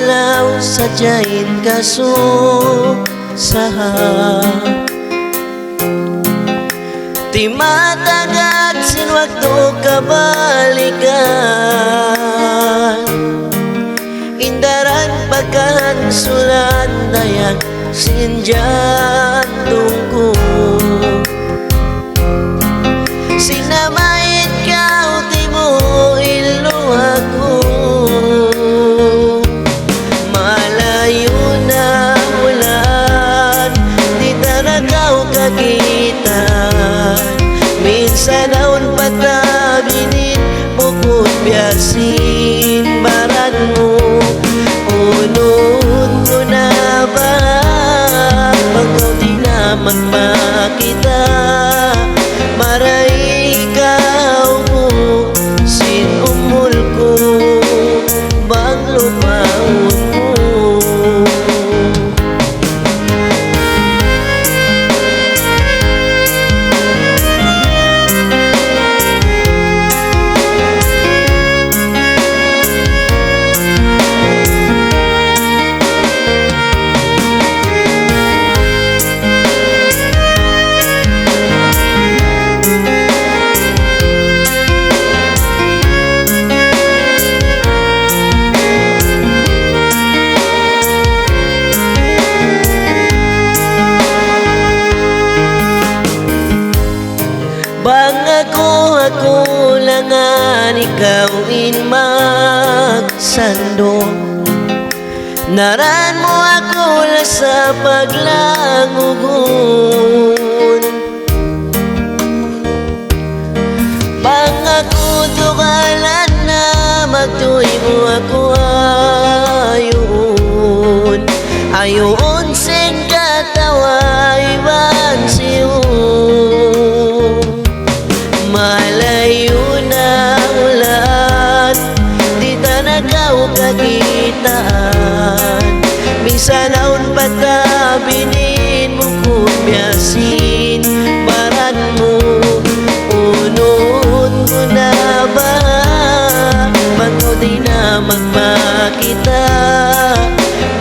adlaw sadyain kasusahan. Di matagat sinwagto kabalikan, indaran pagkahansulan dayag sinjantong ko. Sinamayin ka uti mo iluha ko, malayo na ulan di taragaw kakita. Minsan naon patabinin bukod biyasin baran mo. Unod ko na ba pagkaw di na magmakita, maray ikaw mo sinumol ko bang lumaon mo. Bang ako lang ang ikaw magsandong, naran mo ako lang sa paglangugon. Bang ako tukalan na magtuloy mo ako ayon, ayon sing katawa iban siyo. Malayo na ulan di tanagaw kagitaan. Minsan naon patabinin mo kung biyasin baran mo. Unod ko na ba bago di na magmakita,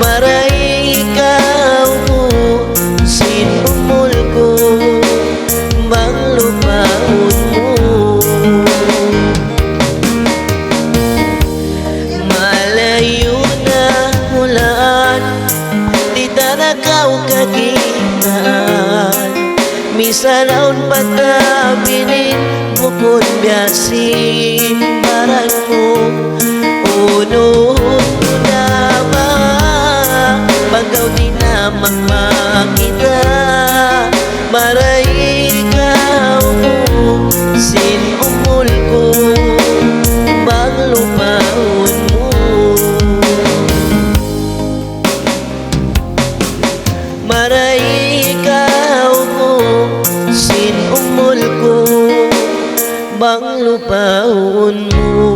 maray ikaw ko sinumol ko bang lupaon mo. Malayo na ulan di taragaw kagitaan. Minsan naon patabinin bukod biyasin baran mo. Unod ko na ba bagaw di na magmakita, maray ikaw ko sinumol ko bang lupaon mo. Maray ikaw ko sinumol ko bang lupaon mo.